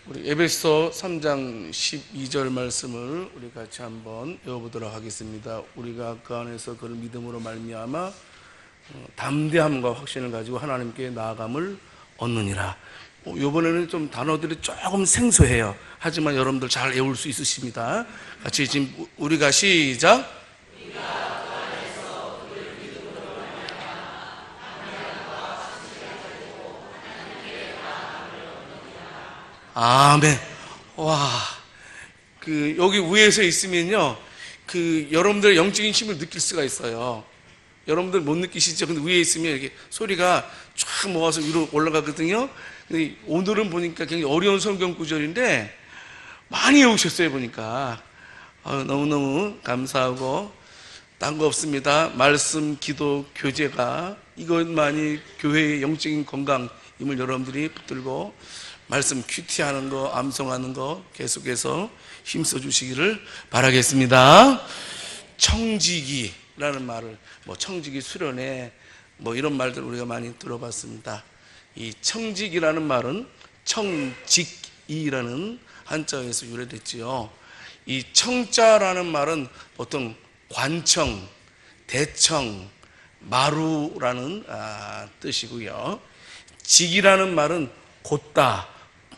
우리 에베소 3장 12절 말씀을 우리 같이 한번 외워보도록 하겠습니다. 우리가 그 안에서 그를 믿음으로 말미암아 담대함과 확신을 가지고 하나님께 나아감을 얻느니라. 이번에는 좀 단어들이 조금 생소해요. 하지만 여러분들 잘 외울 수 있으십니다. 같이 지금 우리가 시작. 아멘. 와, 여기 위에서 있으면요, 여러분들 영적인 힘을 느낄 수가 있어요. 여러분들 못 느끼시죠? 근데 위에 있으면 이렇게 소리가 쫙 모아서 위로 올라가거든요. 근데 오늘은 보니까 굉장히 어려운 성경 구절인데 많이 외우셨어요, 보니까. 너무너무 감사하고, 딴 거 없습니다. 말씀, 기도, 교제가 이것만이 교회의 영적인 건강임을 여러분들이 붙들고 말씀 큐티하는 거, 암송하는 거 계속해서 힘써 주시기를 바라겠습니다. 청지기라는 말을, 청지기 수련회, 이런 말들 우리가 많이 들어봤습니다. 이 청지기라는 말은 청직이라는 한자에서 유래됐지요. 이 청자라는 말은 보통 관청, 대청, 마루라는 뜻이고요. 직이라는 말은 곧다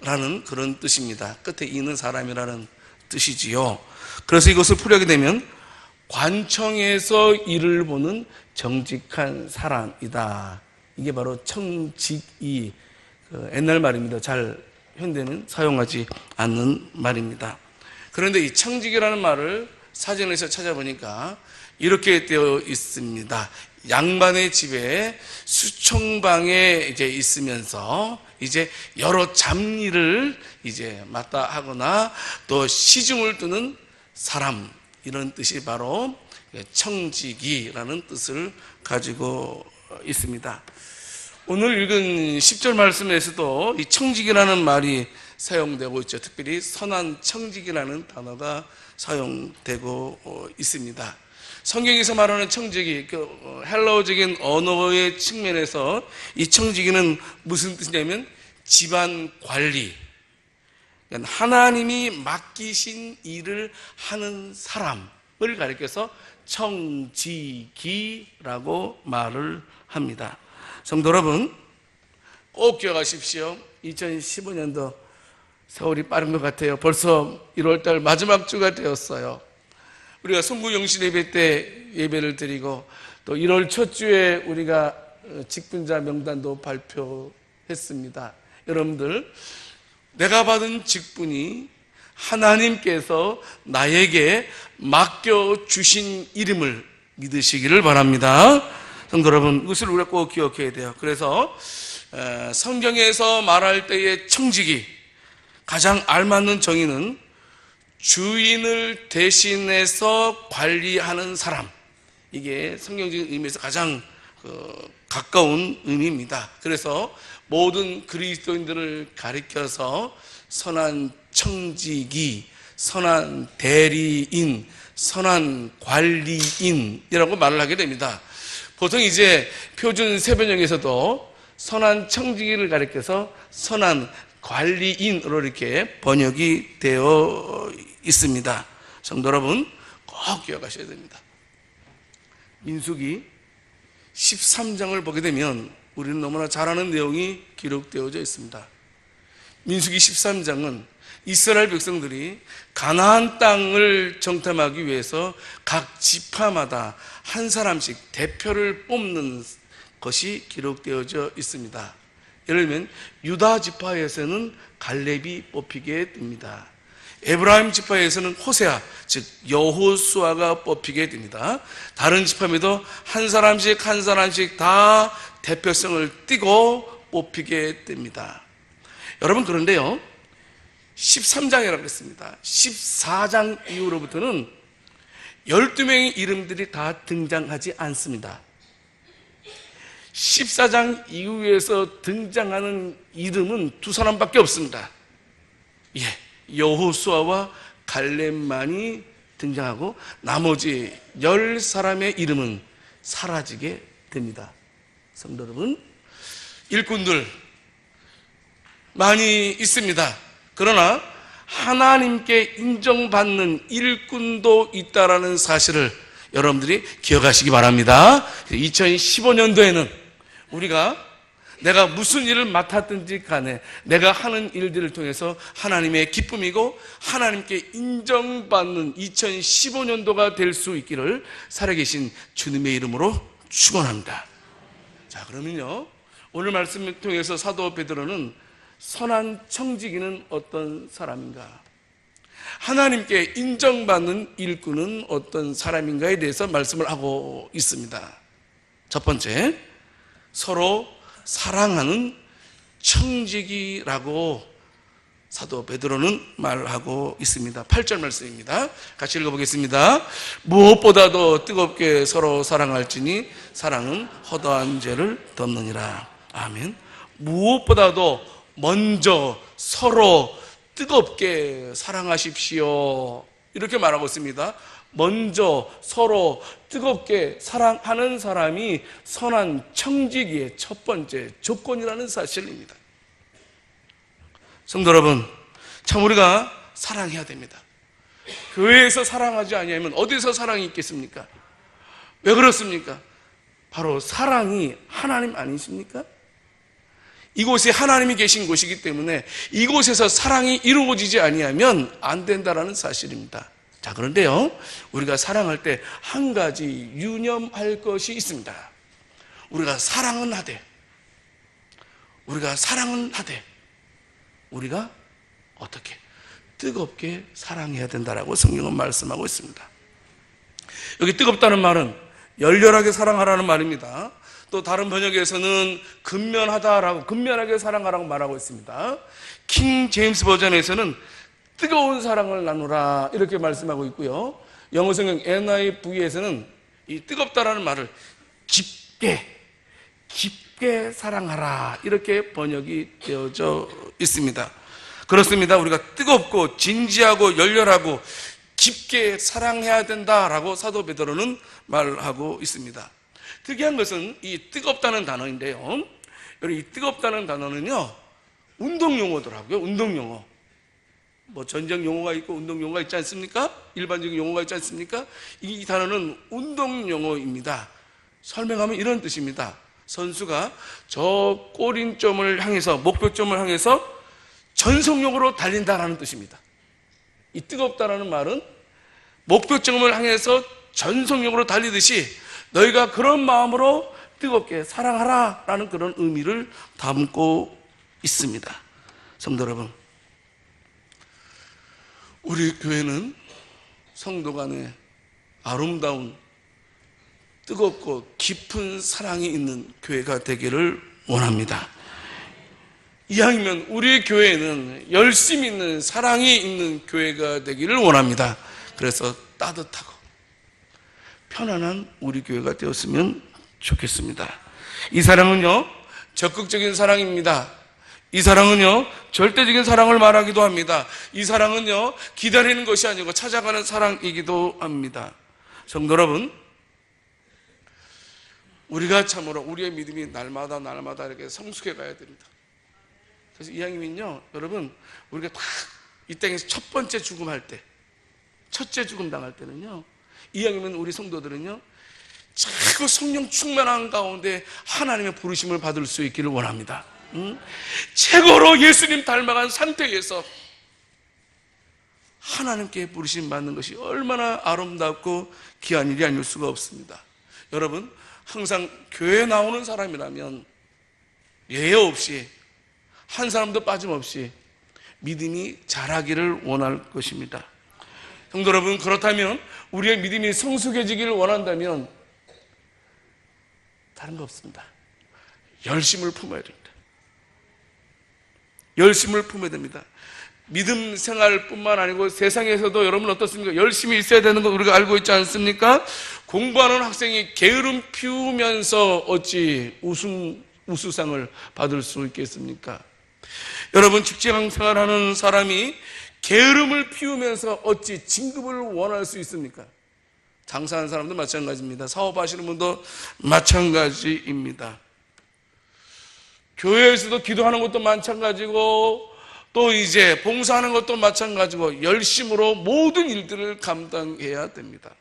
라는 그런 뜻입니다. 끝에 있는 사람이라는 뜻이지요. 그래서 이것을 풀이하게 되면 관청에서 일을 보는 정직한 사람이다. 이게 바로 청직이, 옛날 말입니다. 잘 현대는 사용하지 않는 말입니다. 그런데 이 청직이라는 말을 사전에서 찾아보니까 이렇게 되어 있습니다. 양반의 집에 수청방에 이제 있으면서 이제 여러 잡일을 이제 맡아 하거나 또 시중을 두는 사람, 이런 뜻이 바로 청지기라는 뜻을 가지고 있습니다. 오늘 읽은 10절 말씀에서도 이 청지기라는 말이 사용되고 있죠. 특별히 선한 청지기라는 단어가 사용되고 있습니다. 성경에서 말하는 청지기, 헬라어적인 언어의 측면에서 이 청지기는 무슨 뜻이냐면 집안 관리, 하나님이 맡기신 일을 하는 사람을 가리켜서 청지기라고 말을 합니다. 성도 여러분, 꼭 기억하십시오. 2015년도 세월이 빠른 것 같아요. 벌써 1월달 마지막 주가 되었어요. 우리가 송구영신 예배 때 예배를 드리고 또 1월 첫 주에 우리가 직분자 명단도 발표했습니다. 여러분들, 내가 받은 직분이 하나님께서 나에게 맡겨주신 이름을 믿으시기를 바랍니다. 성도 여러분, 이것을 우리가 꼭 기억해야 돼요. 그래서 성경에서 말할 때의 청지기, 가장 알맞는 정의는 주인을 대신해서 관리하는 사람, 이게 성경적인 의미에서 가장 가까운 의미입니다. 그래서 모든 그리스도인들을 가리켜서 선한 청지기, 선한 대리인, 선한 관리인이라고 말을 하게 됩니다. 보통 이제 표준 세번역에서도 선한 청지기를 가리켜서 선한 관리인으로 이렇게 번역이 되어 있습니다. 성도 여러분, 꼭 기억하셔야 됩니다. 민수기 13장을 보게 되면 우리는 너무나 잘 아는 내용이 기록되어져 있습니다. 민수기 13장은 이스라엘 백성들이 가나안 땅을 정탐하기 위해서 각 지파마다 한 사람씩 대표를 뽑는 것이 기록되어져 있습니다. 예를 들면 유다 지파에서는 갈렙이 뽑히게 됩니다. 에브라임 지파에서는 호세아, 즉 여호수아가 뽑히게 됩니다. 다른 지파에도 한 사람씩 다 대표성을 띠고 뽑히게 됩니다. 여러분, 그런데요, 13장이라고 했습니다. 14장 이후로부터는 12명의 이름들이 다 등장하지 않습니다. 14장 이후에서 등장하는 이름은 두 사람밖에 없습니다. 여호수아와 갈렙만이 등장하고 나머지 10사람의 이름은 사라지게 됩니다. 성도 여러분, 일꾼들 많이 있습니다. 그러나 하나님께 인정받는 일꾼도 있다라는 사실을 여러분들이 기억하시기 바랍니다. 2015년도에는 우리가 내가 무슨 일을 맡았든지 간에 내가 하는 일들을 통해서 하나님의 기쁨이고 하나님께 인정받는 2015년도가 될 수 있기를 살아계신 주님의 이름으로 축원합니다. 자, 그러면요, 오늘 말씀을 통해서 사도 베드로는 선한 청지기는 어떤 사람인가, 하나님께 인정받는 일꾼은 어떤 사람인가에 대해서 말씀을 하고 있습니다. 첫 번째, 서로 사랑하는 청지기라고 사도 베드로는 말하고 있습니다. 8절 말씀입니다. 같이 읽어보겠습니다. 무엇보다도 뜨겁게 서로 사랑할지니 사랑은 허다한 죄를 덮느니라. 아멘. 무엇보다도 먼저 서로 뜨겁게 사랑하십시오, 이렇게 말하고 있습니다. 먼저 서로 뜨겁게 사랑하는 사람이 선한 청지기의 첫 번째 조건이라는 사실입니다. 성도 여러분, 참 우리가 사랑해야 됩니다. 교회에서 사랑하지 아니하면 어디서 사랑이 있겠습니까? 왜 그렇습니까? 바로 사랑이 하나님 아니십니까? 이곳에 하나님이 계신 곳이기 때문에 이곳에서 사랑이 이루어지지 아니하면 안 된다라는 사실입니다. 자, 그런데요, 우리가 사랑할 때 한 가지 유념할 것이 있습니다. 우리가 사랑은 하되 우리가 어떻게 뜨겁게 사랑해야 된다라고 성경은 말씀하고 있습니다. 여기 뜨겁다는 말은 열렬하게 사랑하라는 말입니다. 또 다른 번역에서는 근면하게 사랑하라고 말하고 있습니다. 킹 제임스 버전에서는 뜨거운 사랑을 나누라, 이렇게 말씀하고 있고요. 영어 성경 NIV에서는 이 뜨겁다라는 말을 깊게 사랑하라, 이렇게 번역이 되어져 있습니다. 그렇습니다. 우리가 뜨겁고 진지하고 열렬하고 깊게 사랑해야 된다라고 사도 베드로는 말하고 있습니다. 특이한 것은 이 뜨겁다는 단어인데요, 이 뜨겁다는 단어는요, 운동 용어더라고요. 운동 용어. 뭐 전쟁 용어가 있고 운동 용어가 있지 않습니까? 일반적인 용어가 있지 않습니까? 이 단어는 운동 용어입니다. 설명하면 이런 뜻입니다. 선수가 저 골인점을 향해서, 목표점을 향해서 전속력으로 달린다라는 뜻입니다. 이 뜨겁다라는 말은 목표점을 향해서 전속력으로 달리듯이 너희가 그런 마음으로 뜨겁게 사랑하라라는 그런 의미를 담고 있습니다. 성도 여러분, 우리 교회는 성도 간에 아름다운 뜨겁고 깊은 사랑이 있는 교회가 되기를 원합니다. 이왕이면 우리 교회는 열심히 있는 사랑이 있는 교회가 되기를 원합니다. 그래서 따뜻하고 편안한 우리 교회가 되었으면 좋겠습니다. 이 사랑은요, 적극적인 사랑입니다. 이 사랑은요, 절대적인 사랑을 말하기도 합니다. 이 사랑은요, 기다리는 것이 아니고 찾아가는 사랑이기도 합니다. 성도 여러분, 우리가 참으로 우리의 믿음이 날마다 이렇게 성숙해 가야 됩니다. 그래서 이왕이면요, 여러분, 우리가 딱 이 땅에서 첫 번째 죽음할 때, 첫째 죽음 당할 때는요, 이왕이면 우리 성도들은요, 자꾸 성령 충만한 가운데 하나님의 부르심을 받을 수 있기를 원합니다. 최고로 예수님 닮아간 상태에서 하나님께 부르심 받는 것이 얼마나 아름답고 귀한 일이 아닐 수가 없습니다. 여러분, 항상 교회에 나오는 사람이라면 예외 없이 한 사람도 빠짐없이 믿음이 자라기를 원할 것입니다. 성도 여러분, 그렇다면 우리의 믿음이 성숙해지기를 원한다면 다른 거 없습니다. 열심을 품어야 됩니다. 열심을 품어야 됩니다. 믿음 생활뿐만 아니고 세상에서도 여러분 어떻습니까? 열심히 있어야 되는 거 우리가 알고 있지 않습니까? 공부하는 학생이 게으름 피우면서 어찌 우수상을 받을 수 있겠습니까? 여러분, 직장 생활하는 사람이 게으름을 피우면서 어찌 진급을 원할 수 있습니까? 장사하는 사람도 마찬가지입니다. 사업하시는 분도 마찬가지입니다. 교회에서도 기도하는 것도 마찬가지고 또 이제 봉사하는 것도 마찬가지고 열심으로 모든 일들을 감당해야 됩니다.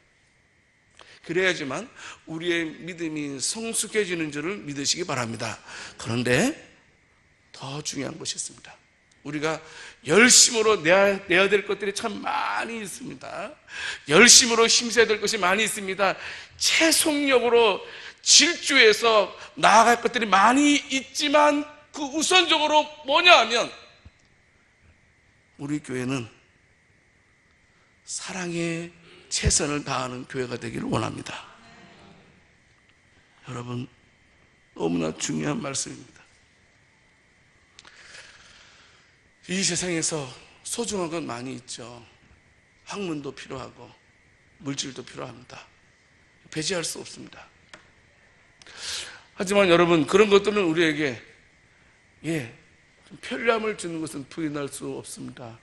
그래야지만 우리의 믿음이 성숙해지는 줄을 믿으시기 바랍니다. 그런데 더 중요한 것이 있습니다. 우리가 열심으로 내야 될 것들이 참 많이 있습니다. 열심으로 힘써야 될 것이 많이 있습니다. 최속력으로 질주해서 나아갈 것들이 많이 있지만 그 우선적으로 뭐냐 하면 우리 교회는 사랑에 최선을 다하는 교회가 되기를 원합니다. 여러분, 너무나 중요한 말씀입니다. 이 세상에서 소중한 건 많이 있죠. 학문도 필요하고 물질도 필요합니다. 배제할 수 없습니다. 하지만 여러분, 그런 것들은 우리에게 좀 편리함을 주는 것은 부인할 수 없습니다.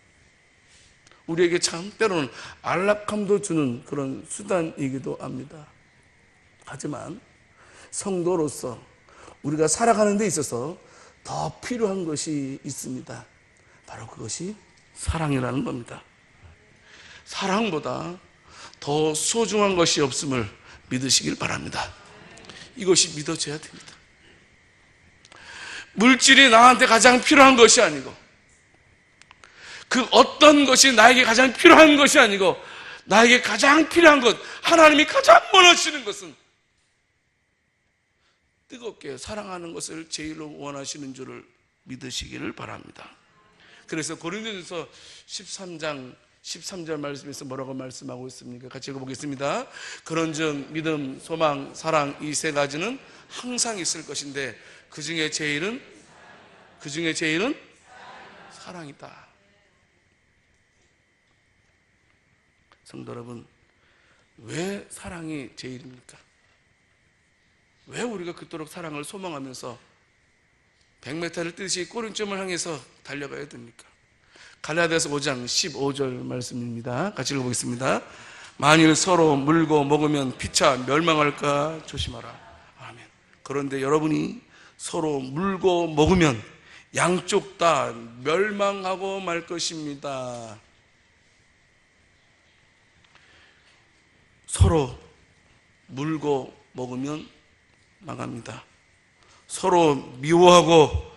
우리에게 참 때로는 안락함도 주는 그런 수단이기도 합니다. 하지만 성도로서 우리가 살아가는 데 있어서 더 필요한 것이 있습니다. 바로 그것이 사랑이라는 겁니다. 사랑보다 더 소중한 것이 없음을 믿으시길 바랍니다. 이것이 믿어져야 됩니다. 물질이 나한테 가장 필요한 것이 아니고 그 어떤 것이 나에게 가장 필요한 것이 아니고 나에게 가장 필요한 것, 하나님이 가장 원하시는 것은 뜨겁게 사랑하는 것을 제일로 원하시는 줄을 믿으시기를 바랍니다. 그래서 고린도전서 13장 13절 말씀에서 뭐라고 말씀하고 있습니까? 같이 읽어보겠습니다. 그런즉 믿음, 소망, 사랑 이 세 가지는 항상 있을 것인데 그 중에 제일은 사랑이다. 성도 여러분, 왜 사랑이 제일입니까? 왜 우리가 그토록 사랑을 소망하면서 100m를 뛰듯이 꼬리점을 향해서 달려가야 됩니까? 갈라디아서 5장 15절 말씀입니다. 같이 읽어보겠습니다. 만일 서로 물고 먹으면 피차 멸망할까 조심하라. 아멘. 그런데 여러분이 서로 물고 먹으면 양쪽 다 멸망하고 말 것입니다. 서로 물고 먹으면 망합니다. 서로 미워하고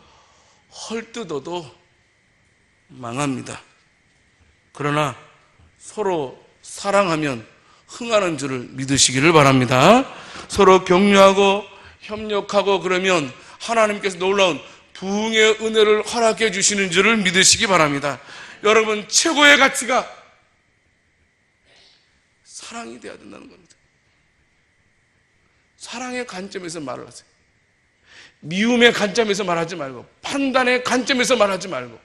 헐뜯어도 망합니다. 그러나 서로 사랑하면 흥하는 줄을 믿으시기를 바랍니다. 서로 격려하고 협력하고 그러면 하나님께서 놀라운 부흥의 은혜를 허락해 주시는 줄을 믿으시기 바랍니다. 여러분, 최고의 가치가 사랑이 되어야 된다는 겁니다. 사랑의 관점에서 말을 하세요. 미움의 관점에서 말하지 말고, 판단의 관점에서 말하지 말고,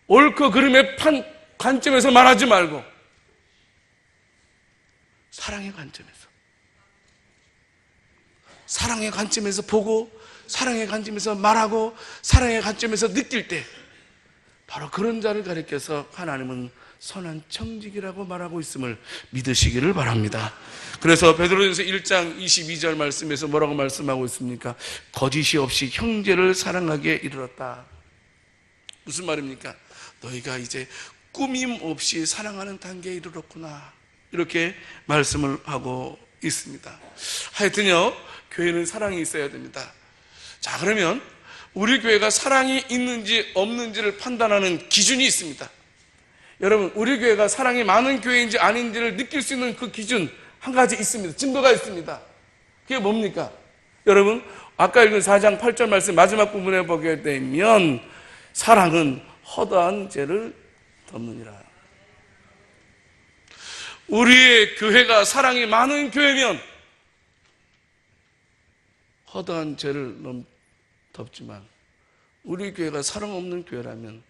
옳고 그름의 관점에서 말하지 말고, 사랑의 관점에서 보고, 사랑의 관점에서 말하고, 사랑의 관점에서 느낄 때 바로 그런 자를 가리켜서 하나님은 선한 청직이라고 말하고 있음을 믿으시기를 바랍니다. 그래서 베드로전서 1장 22절 말씀에서 뭐라고 말씀하고 있습니까? 거짓이 없이 형제를 사랑하게 이르렀다. 무슨 말입니까? 너희가 이제 꾸밈 없이 사랑하는 단계에 이르렀구나, 이렇게 말씀을 하고 있습니다. 하여튼요, 교회는 사랑이 있어야 됩니다. 자, 그러면 우리 교회가 사랑이 있는지 없는지를 판단하는 기준이 있습니다. 여러분, 우리 교회가 사랑이 많은 교회인지 아닌지를 느낄 수 있는 그 기준 한 가지 있습니다. 증거가 있습니다. 그게 뭡니까? 여러분, 아까 읽은 4장 8절 말씀 마지막 부분에 보게 되면 사랑은 허다한 죄를 덮느니라. 우리의 교회가 사랑이 많은 교회면 허다한 죄를 덮지만 우리 교회가 사랑 없는 교회라면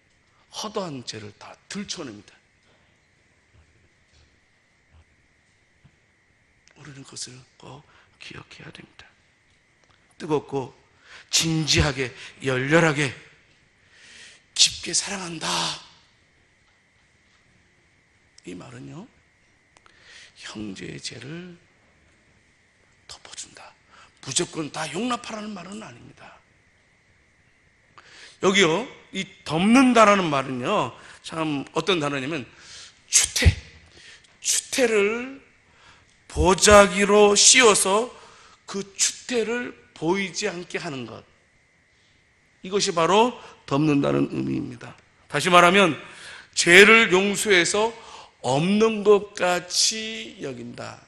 허다한 죄를 다 들춰냅니다. 우리는 그것을 꼭 기억해야 됩니다. 뜨겁고 진지하게 열렬하게 깊게 사랑한다, 이 말은요, 형제의 죄를 덮어준다, 무조건 다 용납하라는 말은 아닙니다. 여기요, 이 덮는다라는 말은요, 참 어떤 단어냐면 추태를 보자기로 씌워서 그 추태를 보이지 않게 하는 것, 이것이 바로 덮는다는 의미입니다. 다시 말하면 죄를 용서해서 없는 것 같이 여긴다.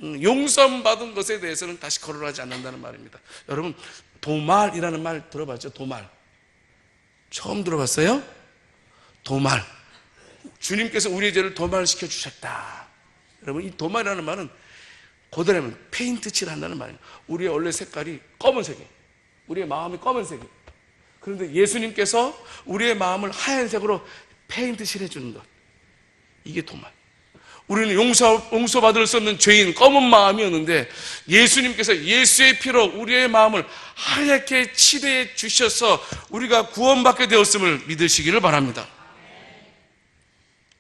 용서함 받은 것에 대해서는 다시 거론하지 않는다는 말입니다. 여러분, 도말이라는 말 들어봤죠? 도말. 처음 들어봤어요? 도말. 주님께서 우리의 죄를 도말시켜 주셨다. 여러분, 이 도말이라는 말은 고대로는 페인트 칠을 한다는 말이에요. 우리의 원래 색깔이 검은색이에요. 우리의 마음이 검은색이에요. 그런데 예수님께서 우리의 마음을 하얀색으로 페인트 칠해주는 것, 이게 도말. 우리는 용서받을 수 없는 죄인, 검은 마음이었는데 예수님께서 예수의 피로 우리의 마음을 하얗게 칠해 주셔서 우리가 구원받게 되었음을 믿으시기를 바랍니다.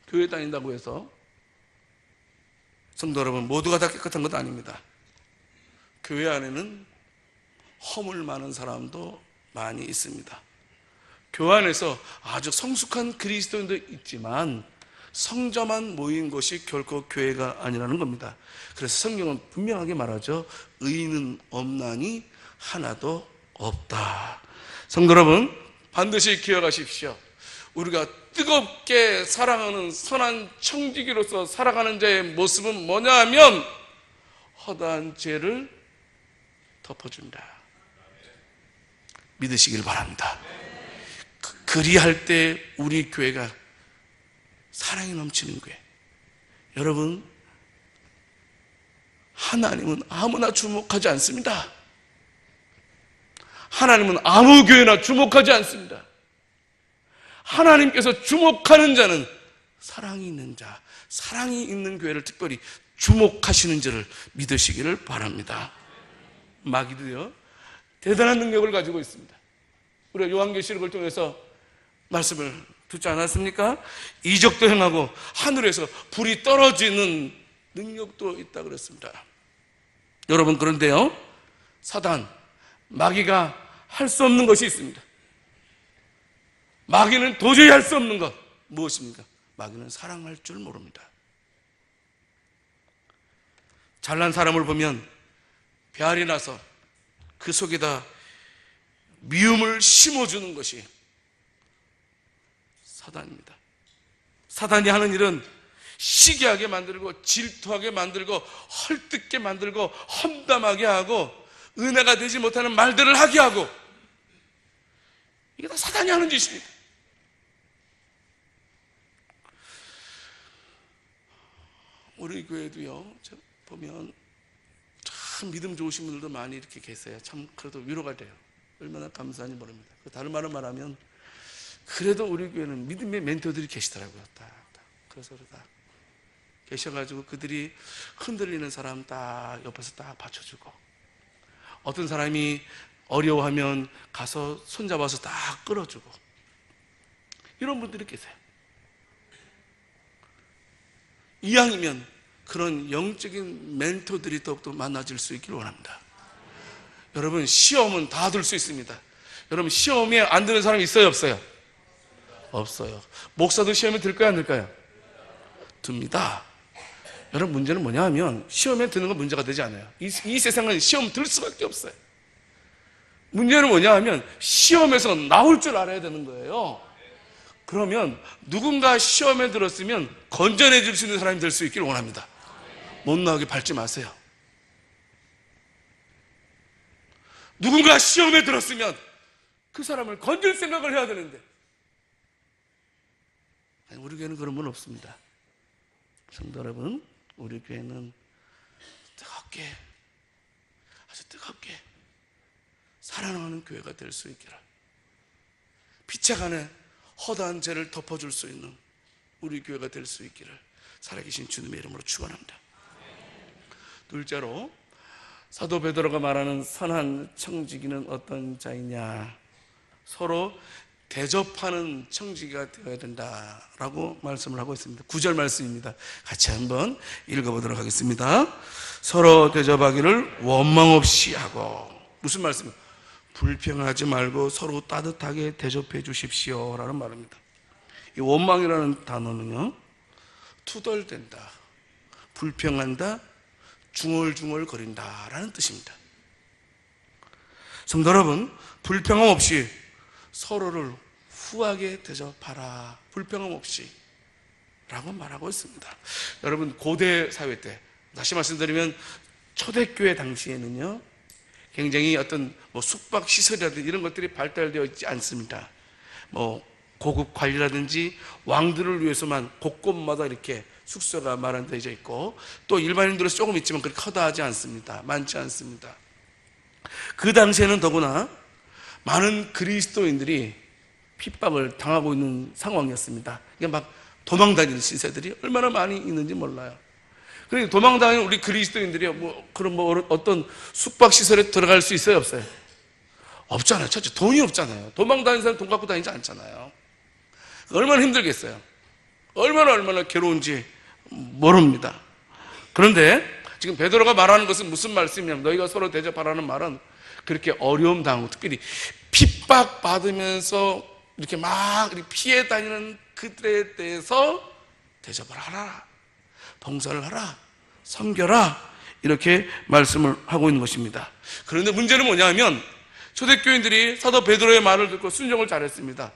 교회 다닌다고 해서 성도 여러분, 모두가 다 깨끗한 것도 아닙니다. 교회 안에는 허물 많은 사람도 많이 있습니다. 교회 안에서 아주 성숙한 그리스도인도 있지만 성자만 모인 것이 결코 교회가 아니라는 겁니다. 그래서 성경은 분명하게 말하죠. 의인은 없나니 하나도 없다. 성도 여러분, 반드시 기억하십시오. 우리가 뜨겁게 사랑하는 선한 청지기로서 살아가는 자의 모습은 뭐냐 하면 허다한 죄를 덮어준다. 믿으시길 바랍니다. 그리할 때 우리 교회가 사랑이 넘치는 교회. 여러분, 하나님은 아무나 주목하지 않습니다. 하나님은 아무 교회나 주목하지 않습니다. 하나님께서 주목하는 자는 사랑이 있는 자, 사랑이 있는 교회를 특별히 주목하시는 자를 믿으시기를 바랍니다. 마귀도요, 대단한 능력을 가지고 있습니다. 우리가 요한계시록을 통해서 말씀을 듣지 않았습니까? 이적도 행하고 하늘에서 불이 떨어지는 능력도 있다 그랬습니다. 여러분, 그런데요, 사단, 마귀가 할 수 없는 것이 있습니다. 마귀는 도저히 할 수 없는 것, 무엇입니까? 마귀는 사랑할 줄 모릅니다. 잘난 사람을 보면 별이 나서 그 속에다 미움을 심어주는 것이 사단입니다. 사단이 하는 일은 시기하게 만들고 질투하게 만들고 헐뜯게 만들고 험담하게 하고 은혜가 되지 못하는 말들을 하게 하고, 이게 다 사단이 하는 짓입니다. 우리 교회도요, 보면 참 믿음 좋으신 분들도 많이 이렇게 계세요. 참 그래도 위로가 돼요. 얼마나 감사한지 모릅니다. 다른 말로 말하면 그래도 우리 교회는 믿음의 멘토들이 계시더라고요. 그래서 다 계셔가지고 그들이 흔들리는 사람 딱 옆에서 딱 받쳐주고, 어떤 사람이 어려워하면 가서 손잡아서 딱 끌어주고, 이런 분들이 계세요. 이왕이면 그런 영적인 멘토들이 더욱더 많아질 수 있기를 원합니다. 여러분, 시험은 다 들 수 있습니다. 여러분, 시험에 안 드는 사람이 있어요, 없어요? 없어요. 목사도 시험에 들까요, 안 들까요? 듭니다. 여러분, 문제는 뭐냐 하면 시험에 드는 건 문제가 되지 않아요. 이 세상은 시험 들 수밖에 없어요. 문제는 뭐냐 하면 시험에서 나올 줄 알아야 되는 거예요. 그러면 누군가 시험에 들었으면 건져내 줄 수 있는 사람이 될 수 있기를 원합니다. 못 나오게 밟지 마세요. 누군가 시험에 들었으면 그 사람을 건질 생각을 해야 되는데, 우리 교회는 그런 분 없습니다. 성도 여러분, 우리 교회는 뜨겁게, 아주 뜨겁게 사랑하는 교회가 될 수 있기를, 피차간에 허다한 죄를 덮어줄 수 있는 우리 교회가 될 수 있기를 살아계신 주님의 이름으로 축원합니다. 둘째로, 사도 베드로가 말하는 선한 청지기는 어떤 자이냐, 서로 대접하는 청지기가 되어야 된다라고 말씀을 하고 있습니다. 9절 말씀입니다. 같이 한번 읽어보도록 하겠습니다. 서로 대접하기를 원망 없이 하고. 무슨 말씀이에요? 불평하지 말고 서로 따뜻하게 대접해 주십시오 라는 말입니다. 이 원망이라는 단어는요, 투덜댄다, 불평한다, 중얼중얼거린다 라는 뜻입니다. 성도 여러분, 불평함 없이 서로를 후하게 대접하라, 불평함 없이 라고 말하고 있습니다. 여러분, 고대 사회 때, 다시 말씀드리면 초대교회 당시에는요, 굉장히 어떤 숙박 시설이라든지 이런 것들이 발달되어 있지 않습니다. 고급 관리라든지 왕들을 위해서만 곳곳마다 이렇게 숙소가 마련되어 있고, 또 일반인들은 조금 있지만 그렇게 커다하지 않습니다. 많지 않습니다. 그 당시에는 더구나 많은 그리스도인들이 핍박을 당하고 있는 상황이었습니다. 그러니까 막 도망다니는 신세들이 얼마나 많이 있는지 몰라요. 그러니까 도망다니는 우리 그리스도인들이 어떤 숙박시설에 들어갈 수 있어요, 없어요? 없잖아요. 첫째, 돈이 없잖아요. 도망다니는 사람 돈 갖고 다니지 않잖아요. 얼마나 힘들겠어요. 얼마나 괴로운지 모릅니다. 그런데 지금 베드로가 말하는 것은 무슨 말씀이냐면, 너희가 서로 대접하라는 말은 그렇게 어려움 당하고 특별히 핍박받으면서 이렇게 막 피해 다니는 그들에 대해서 대접을 하라, 봉사를 하라, 섬겨라, 이렇게 말씀을 하고 있는 것입니다. 그런데 문제는 뭐냐면, 초대교인들이 사도 베드로의 말을 듣고 순종을 잘했습니다.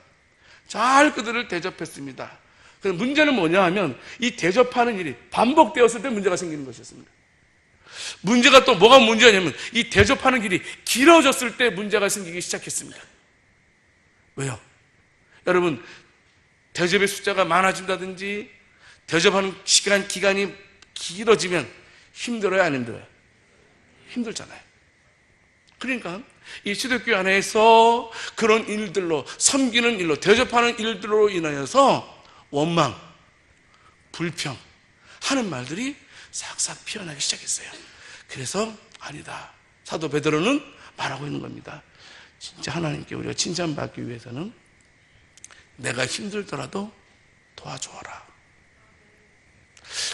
잘 그들을 대접했습니다. 그런데 문제는 뭐냐 하면, 이 대접하는 일이 반복되었을 때 문제가 생기는 것이었습니다. 문제가 또 뭐가 문제냐면, 이 대접하는 길이 길어졌을 때 문제가 생기기 시작했습니다. 왜요? 여러분, 대접의 숫자가 많아진다든지 대접하는 기간이 길어지면 힘들어요, 안 힘들어요? 힘들잖아요. 그러니까 이 초대교회 안에서 그런 일들로, 섬기는 일로, 대접하는 일들로 인하여서 원망, 불평 하는 말들이 싹싹 피어나기 시작했어요. 그래서 아니다, 사도 베드로는 말하고 있는 겁니다. 진짜 하나님께 우리가 칭찬받기 위해서는 내가 힘들더라도 도와줘라.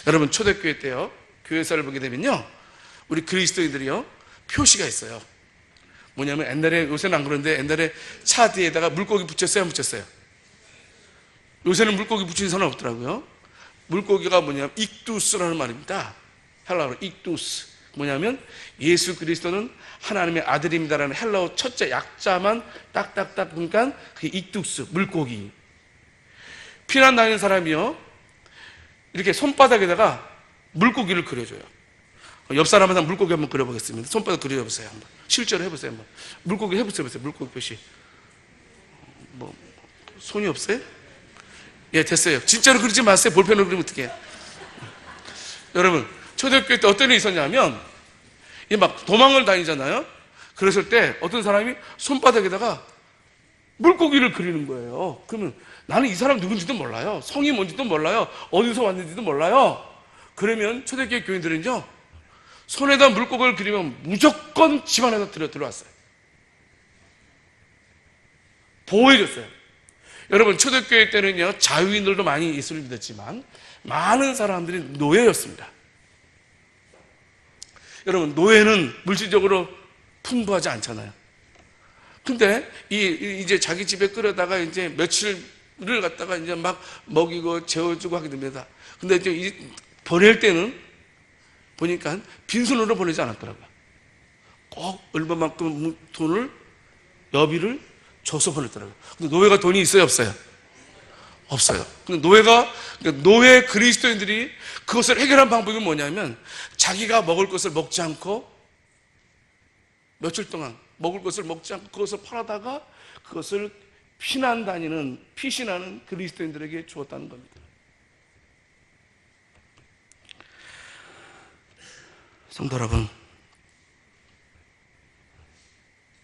여러분, 초대교회 때요, 교회사를 보게 되면요, 우리 그리스도인들이요, 표시가 있어요. 뭐냐면, 옛날에, 요새는 안 그런데 옛날에 차 뒤에다가 물고기 붙였어요, 안 붙였어요? 요새는 물고기 붙이는 사람 없더라고요. 물고기가 뭐냐면 익두스라는 말입니다. 헬라어로 익두스. 뭐냐면 예수 그리스도는 하나님의 아들입니다라는 헬라어 첫째 약자만 딱딱딱 보니까 그게 익두스, 물고기. 피난 다니는 사람이요, 이렇게 손바닥에다가 물고기를 그려줘요. 옆 사람한테 물고기 한번 그려보겠습니다. 손바닥 그려보세요. 한번. 실제로 해보세요. 한번. 물고기 해보세요. 물고기 표시. 손이 없어요? 예, 됐어요. 진짜로 그리지 마세요. 볼펜으로 그리면 어떡해. 여러분, 초대교회 때 어떤 일이 있었냐면, 막 도망을 다니잖아요. 그랬을 때 어떤 사람이 손바닥에다가 물고기를 그리는 거예요. 그러면 나는 이 사람 누군지도 몰라요. 성이 뭔지도 몰라요. 어디서 왔는지도 몰라요. 그러면 초대교회 교인들은요, 손에다 물고기를 그리면 무조건 집안에다 들어왔어요. 보호해줬어요. 여러분, 초대교회 때는요, 자유인들도 많이 예수를 믿었지만 많은 사람들이 노예였습니다. 여러분, 노예는 물질적으로 풍부하지 않잖아요. 근데 이제 자기 집에 끌어다가 이제 며칠을 갖다가 이제 막 먹이고 재워주고 하게 됩니다. 근데 이제 보낼 때는 보니까 빈손으로 보내지 않았더라고요. 꼭 얼마만큼 돈을, 여비를 줘서 보냈더라고요. 근데 노예가 돈이 있어요, 없어요? 없어요. 근데 노예 그리스도인들이 그것을 해결한 방법이 뭐냐면, 자기가 먹을 것을 먹지 않고 며칠 동안 먹을 것을 먹지 않고 그것을 팔아다가 그것을 피신하는 그리스도인들에게 주었다는 겁니다. 성도 여러분,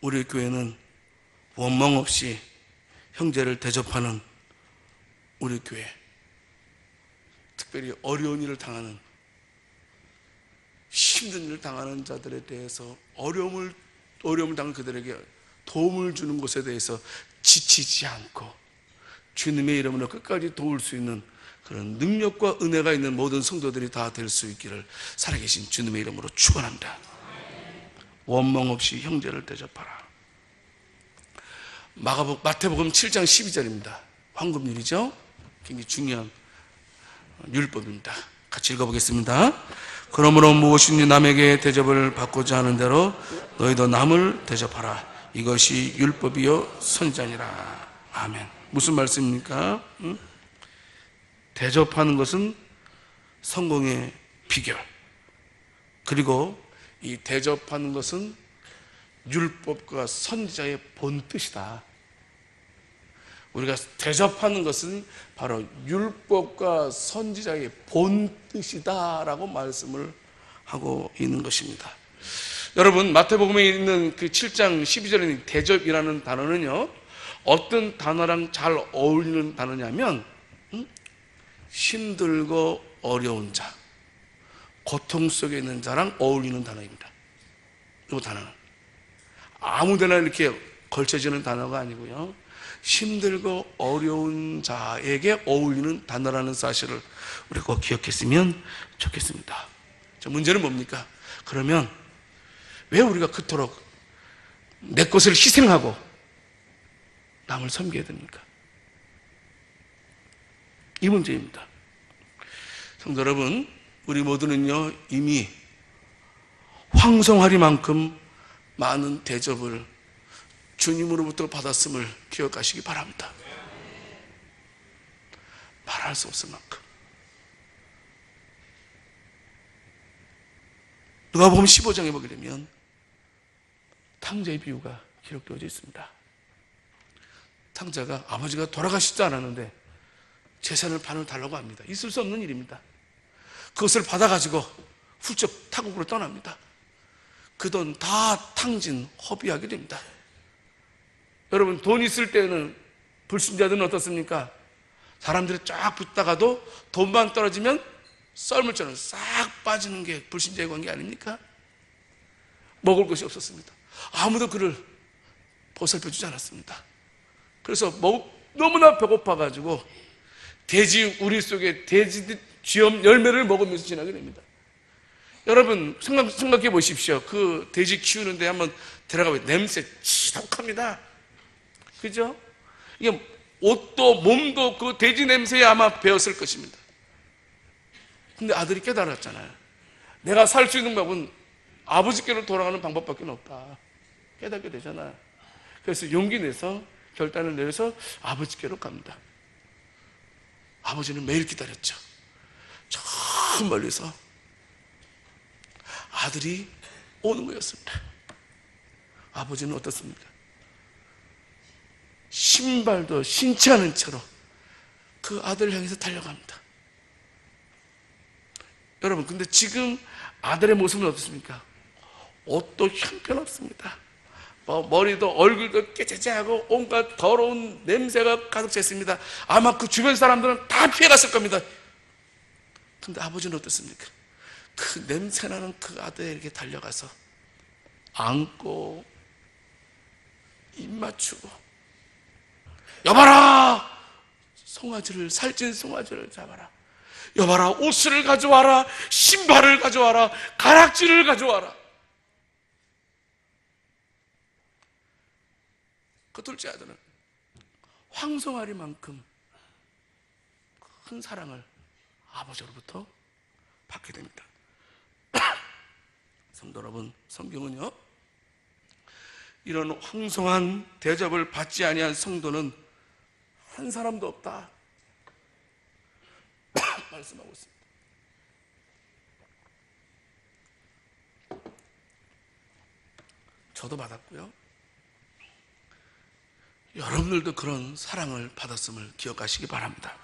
우리 교회는 원망 없이 형제를 대접하는 우리 교회, 특별히 어려운 일을 당하는, 힘든 일을 당하는 자들에 대해서 어려움을 당한 그들에게 도움을 주는 것에 대해서 지치지 않고 주님의 이름으로 끝까지 도울 수 있는 그런 능력과 은혜가 있는 모든 성도들이 다 될 수 있기를 살아계신 주님의 이름으로 축원합니다. 원망 없이 형제를 대접하라. 마태복음 7장 12절입니다. 황금률이죠. 굉장히 중요한 율법입니다. 같이 읽어보겠습니다. 그러므로 무엇이든지 남에게 대접을 받고자 하는 대로 너희도 남을 대접하라. 이것이 율법이요 선지자니라. 아멘. 무슨 말씀입니까? 대접하는 것은 성공의 비결. 그리고 이 대접하는 것은 율법과 선지자의 본뜻이다. 우리가 대접하는 것은 바로 율법과 선지자의 본뜻이다라고 말씀을 하고 있는 것입니다. 여러분, 마태복음에 있는 그 7장 12절에 있는 대접이라는 단어는요, 어떤 단어랑 잘 어울리는 단어냐면 힘들고 어려운 자, 고통 속에 있는 자랑 어울리는 단어입니다. 이 단어는 아무데나 이렇게 걸쳐지는 단어가 아니고요, 힘들고 어려운 자에게 어울리는 단어라는 사실을 우리가 꼭 기억했으면 좋겠습니다. 자, 문제는 뭡니까? 그러면 왜 우리가 그토록 내 것을 희생하고 남을 섬겨야 됩니까? 이 문제입니다. 성도 여러분, 우리 모두는요 이미 황송하리만큼 많은 대접을 주님으로부터 받았음을 기억하시기 바랍니다. 말할 수 없을 만큼. 누가복음 15장에 보게 되면 탕자의 비유가 기록되어져 있습니다. 탕자가 아버지가 돌아가시지 않았는데 재산을 반을 달라고 합니다. 있을 수 없는 일입니다. 그것을 받아가지고 훌쩍 타국으로 떠납니다. 그 돈 다 탕진 허비하게 됩니다. 여러분, 돈 있을 때는 불신자들은 어떻습니까? 사람들이 쫙 붙다가도 돈만 떨어지면 썰물처럼 싹 빠지는 게 불신자의 관계 아닙니까? 먹을 것이 없었습니다. 아무도 그를 보살펴주지 않았습니다. 그래서 너무나 배고파가지고 돼지 우리 속에 돼지 쥐엄 열매를 먹으면서 지나게 됩니다. 여러분, 생각해 보십시오. 그 돼지 키우는데 한번 들어가면 냄새 지독합니다. 그죠? 이게 옷도 몸도 그 돼지 냄새에 아마 배었을 것입니다. 근데 아들이 깨달았잖아요. 내가 살 수 있는 방법은 아버지께로 돌아가는 방법밖에 없다. 깨닫게 되잖아요. 그래서 용기 내서 결단을 내려서 아버지께로 갑니다. 아버지는 매일 기다렸죠. 저 멀리서 아들이 오는 거였습니다. 아버지는 어떻습니까? 신발도 신지 않은 채로 그 아들을 향해서 달려갑니다. 여러분, 근데 지금 아들의 모습은 어떻습니까? 옷도 형편없습니다. 머리도 얼굴도 깨재재하고 온갖 더러운 냄새가 가득 찼습니다. 아마 그 주변 사람들은 다 피해갔을 겁니다. 근데 아버지는 어떻습니까? 그 냄새나는 그 아들에게 달려가서 안고 입 맞추고, 여봐라, 송아지를, 살찐 송아지를 잡아라. 여봐라, 옷을 가져와라, 신발을 가져와라, 가락지를 가져와라. 그 둘째 아들은 황송아리만큼 큰 사랑을 아버지로부터 받게 됩니다. 성도 여러분, 성경은요, 이런 황송한 대접을 받지 아니한 성도는 한 사람도 없다 말씀하고 있습니다. 저도 받았고요, 여러분들도 그런 사랑을 받았음을 기억하시기 바랍니다.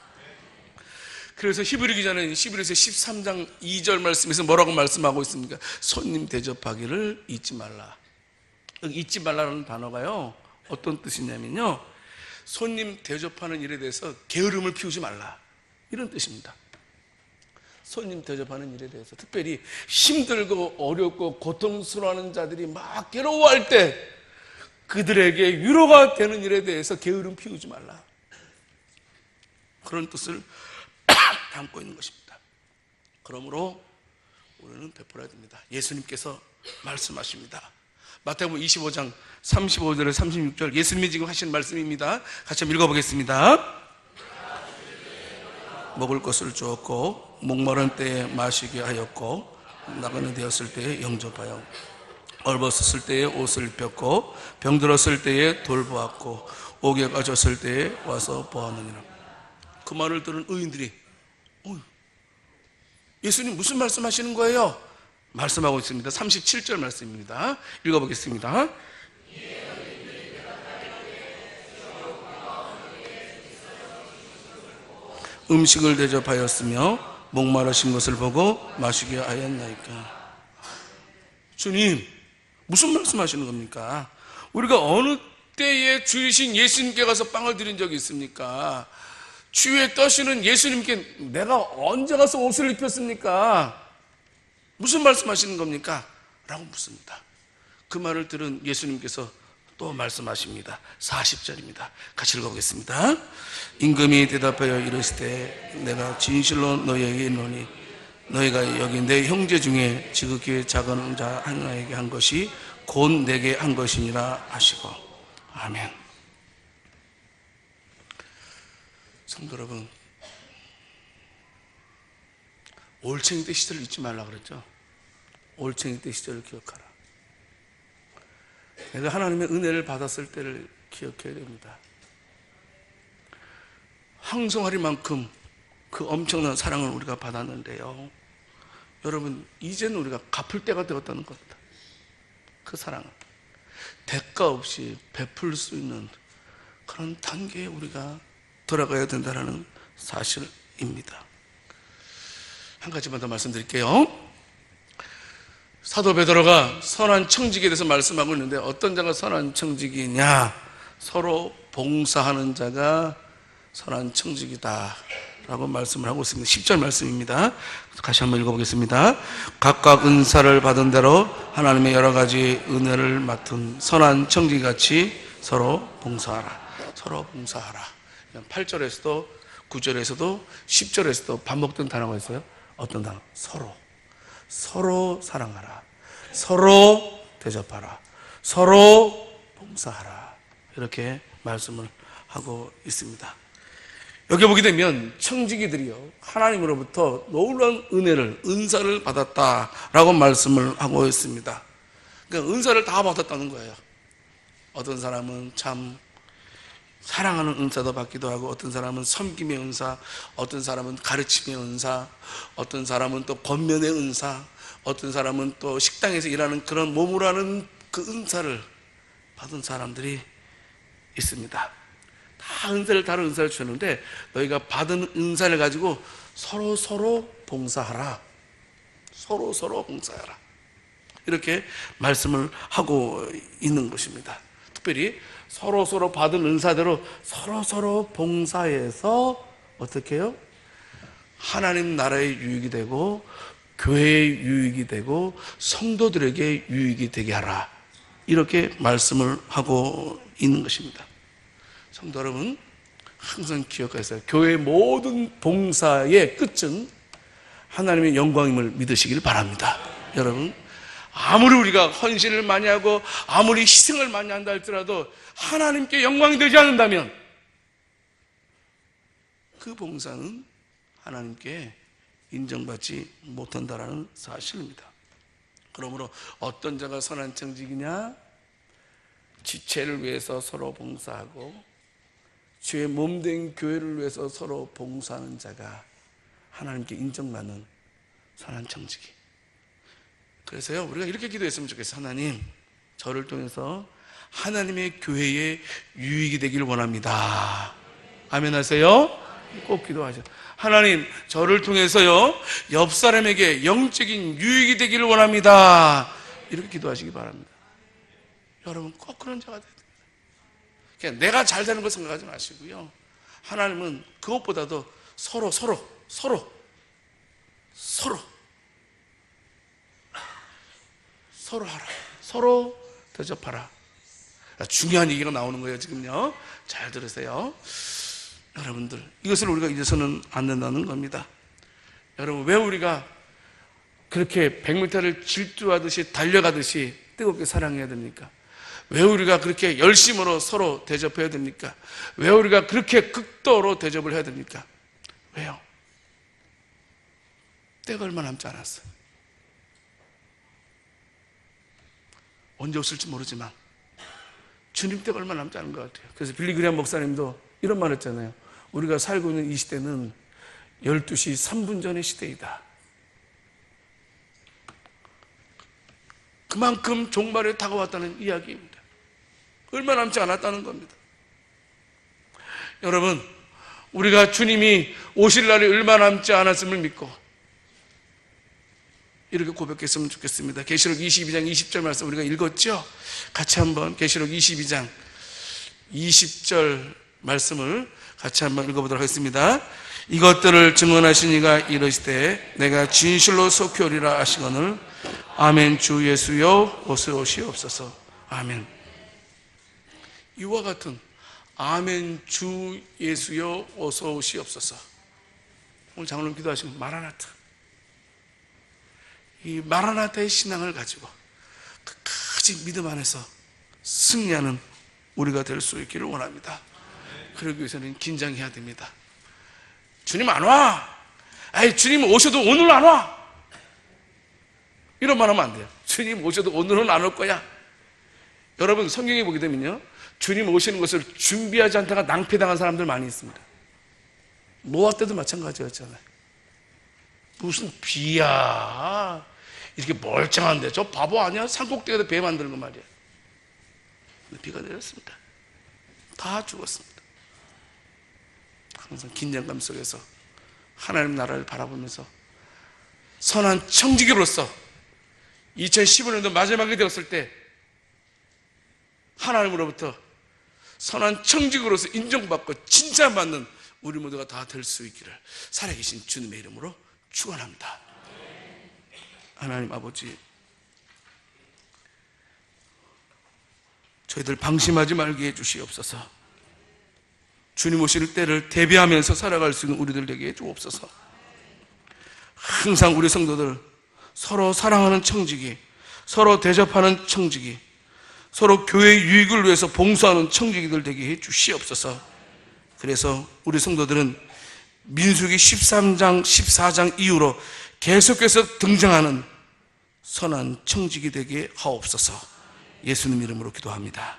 그래서 히브리 기자는 히브리서 13장 2절 말씀에서 뭐라고 말씀하고 있습니까? 손님 대접하기를 잊지 말라. 잊지 말라는 단어가요, 어떤 뜻이냐면요, 손님 대접하는 일에 대해서 게으름을 피우지 말라, 이런 뜻입니다. 손님 대접하는 일에 대해서, 특별히 힘들고 어렵고 고통스러워하는 자들이 막 괴로워할 때 그들에게 위로가 되는 일에 대해서 게으름 피우지 말라, 그런 뜻을 담고 있는 것입니다. 그러므로 우리는 베풀어야 됩니다. 예수님께서 말씀하십니다. 마태복음 25장 35절에 36절 예수님이 지금 하신 말씀입니다. 같이 한번 읽어보겠습니다. 먹을 것을 주었고 목마른 때에 마시게 하였고 나가는 되었을 때에 영접하여 얼벗었을 때에 옷을 입혔고 병들었을 때에 돌보았고 옥에 갇혔을 때에 와서 보았느니라. 그 말을 들은 의인들이 예수님 무슨 말씀하시는 거예요? 말씀하고 있습니다. 37절 말씀입니다. 읽어보겠습니다. 음식을 대접하였으며 목마르신 것을 보고 마시게 하였나이까. 주님 무슨 말씀하시는 겁니까? 우리가 어느 때에 주이신 예수님께 가서 빵을 드린 적이 있습니까? 주위에 떠시는 예수님께 내가 언제 가서 옷을 입혔습니까? 무슨 말씀하시는 겁니까? 라고 묻습니다. 그 말을 들은 예수님께서 또 말씀하십니다. 40절입니다. 같이 읽어보겠습니다. 임금이 대답하여 이르시되 내가 진실로 너희에게 이르노니 너희가 여기 내 형제 중에 지극히 작은 자 하나에게 한 것이 곧 내게 한 것이니라 하시고. 아멘. 성도 여러분, 올챙이 때 시절을 잊지 말라 그랬죠. 올챙이 때 시절을 기억하라. 내가 하나님의 은혜를 받았을 때를 기억해야 됩니다. 황송하리만큼 그 엄청난 사랑을 우리가 받았는데요, 여러분 이제는 우리가 갚을 때가 되었다는 겁니다. 그 사랑은 대가 없이 베풀 수 있는 그런 단계에 우리가 돌아가야 된다는 사실입니다. 한 가지만 더 말씀드릴게요. 사도 베드로가 선한 청지기에 대해서 말씀하고 있는데 어떤 자가 선한 청지기냐? 서로 봉사하는 자가 선한 청지기다 라고 말씀을 하고 있습니다. 10절 말씀입니다. 다시 한번 읽어보겠습니다. 각각 은사를 받은 대로 하나님의 여러 가지 은혜를 맡은 선한 청지기같이 서로 봉사하라. 서로 봉사하라. 8절에서도 9절에서도 10절에서도 반복된 단어가 있어요. 어떤 단어? 서로 사랑하라. 서로 대접하라. 서로 봉사하라. 이렇게 말씀을 하고 있습니다. 여기 보게 되면 청지기들이요, 하나님으로부터 놀라운 은혜를, 은사를 받았다라고 말씀을 하고 있습니다. 그러니까 은사를 다 받았다는 거예요. 어떤 사람은 참 사랑하는 은사도 받기도 하고, 어떤 사람은 섬김의 은사, 어떤 사람은 가르침의 은사, 어떤 사람은 또 권면의 은사, 어떤 사람은 또 식당에서 일하는 그런 몸으로 하는 그 은사를 받은 사람들이 있습니다. 다 은사를, 다른 은사를 주셨는데 너희가 받은 은사를 가지고 서로 봉사하라. 서로 봉사하라. 이렇게 말씀을 하고 있는 것입니다. 특별히 서로 받은 은사대로 서로 봉사해서 어떻게 해요? 하나님 나라의 유익이 되고 교회의 유익이 되고 성도들에게 유익이 되게 하라. 이렇게 말씀을 하고 있는 것입니다. 성도 여러분, 항상 기억하세요. 교회의 모든 봉사의 끝은 하나님의 영광임을 믿으시길 바랍니다. 여러분, 아무리 우리가 헌신을 많이 하고 아무리 희생을 많이 한다 할지라도 하나님께 영광이 되지 않는다면 그 봉사는 하나님께 인정받지 못한다는 사실입니다. 그러므로 어떤 자가 선한 청지기냐? 지체를 위해서 서로 봉사하고 주의 몸된 교회를 위해서 서로 봉사하는 자가 하나님께 인정받는 선한 청지기. 그래서요, 우리가 이렇게 기도했으면 좋겠어요. 하나님, 저를 통해서 하나님의 교회에 유익이 되길 원합니다. 아멘 하세요? 꼭 기도하세요. 하나님, 저를 통해서요, 옆 사람에게 영적인 유익이 되기를 원합니다. 이렇게 기도하시기 바랍니다. 여러분, 꼭 그런 자가 돼야 됩니다. 그냥 내가 잘 되는 걸 생각하지 마시고요, 하나님은 그것보다도 서로 하라. 서로 대접하라. 중요한 얘기가 나오는 거예요, 지금요. 잘 들으세요. 여러분들, 이것을 우리가 잊어서는 안 된다는 겁니다. 여러분, 왜 우리가 그렇게 100m를 질주하듯이 달려가듯이 뜨겁게 사랑해야 됩니까? 왜 우리가 그렇게 열심으로 서로 대접해야 됩니까? 왜 우리가 그렇게 극도로 대접을 해야 됩니까? 왜요? 때가 얼마 남지 않았어요. 언제 없을지 모르지만 주님 때가 얼마 남지 않은 것 같아요. 그래서 빌리 그레이엄 목사님도 이런 말 했잖아요. 우리가 살고 있는 이 시대는 12시 3분 전의 시대이다. 그만큼 종말에 다가왔다는 이야기입니다. 얼마 남지 않았다는 겁니다. 여러분, 우리가 주님이 오실 날이 얼마 남지 않았음을 믿고 이렇게 고백했으면 좋겠습니다. 계시록 22장 20절 말씀 우리가 읽었죠? 같이 한번 계시록 22장 20절 말씀을 같이 한번 읽어보도록 하겠습니다. 이것들을 증언하신 이가 이르시되 내가 진실로 속히 오리라 하시거늘 아멘. 주 예수여 어서 오시옵소서. 아멘. 이와 같은 아멘 주 예수여 어서 오시옵소서. 오늘 장로님 기도하시면 마라나타, 이 마라나타의 신앙을 가지고 끝까지 믿음 안에서 승리하는 우리가 될 수 있기를 원합니다. 그러기 위해서는 긴장해야 됩니다. 주님 안 와. 아이, 주님 오셔도 오늘 안 와. 이런 말 하면 안 돼요. 주님 오셔도 오늘은 안 올 거야. 여러분, 성경에 보게 되면요, 주님 오시는 것을 준비하지 않다가 낭패당한 사람들 많이 있습니다. 노아 때도 마찬가지였잖아요. 무슨 비야, 이렇게 멀쩡한데 저 바보 아니야? 산꼭대기에다 배 만드는 거 말이야. 근데 비가 내렸습니다. 다 죽었습니다. 항상 긴장감 속에서 하나님 나라를 바라보면서 선한 청지기로서 2015년도 마지막이 되었을 때 하나님으로부터 선한 청지기로서 인정받고 칭찬받는 우리 모두가 다 될 수 있기를 살아계신 주님의 이름으로 축원합니다. 하나님 아버지, 저희들 방심하지 말게 해주시옵소서. 주님 오실 때를 대비하면서 살아갈 수 있는 우리들 되게 해주옵소서. 항상 우리 성도들 서로 사랑하는 청지기, 서로 대접하는 청지기, 서로 교회 유익을 위해서 봉사하는 청지기들 되게 해주시옵소서. 그래서 우리 성도들은 민수기 13장, 14장 이후로 계속해서 등장하는 선한 청지기 되게 하옵소서. 예수님 이름으로 기도합니다.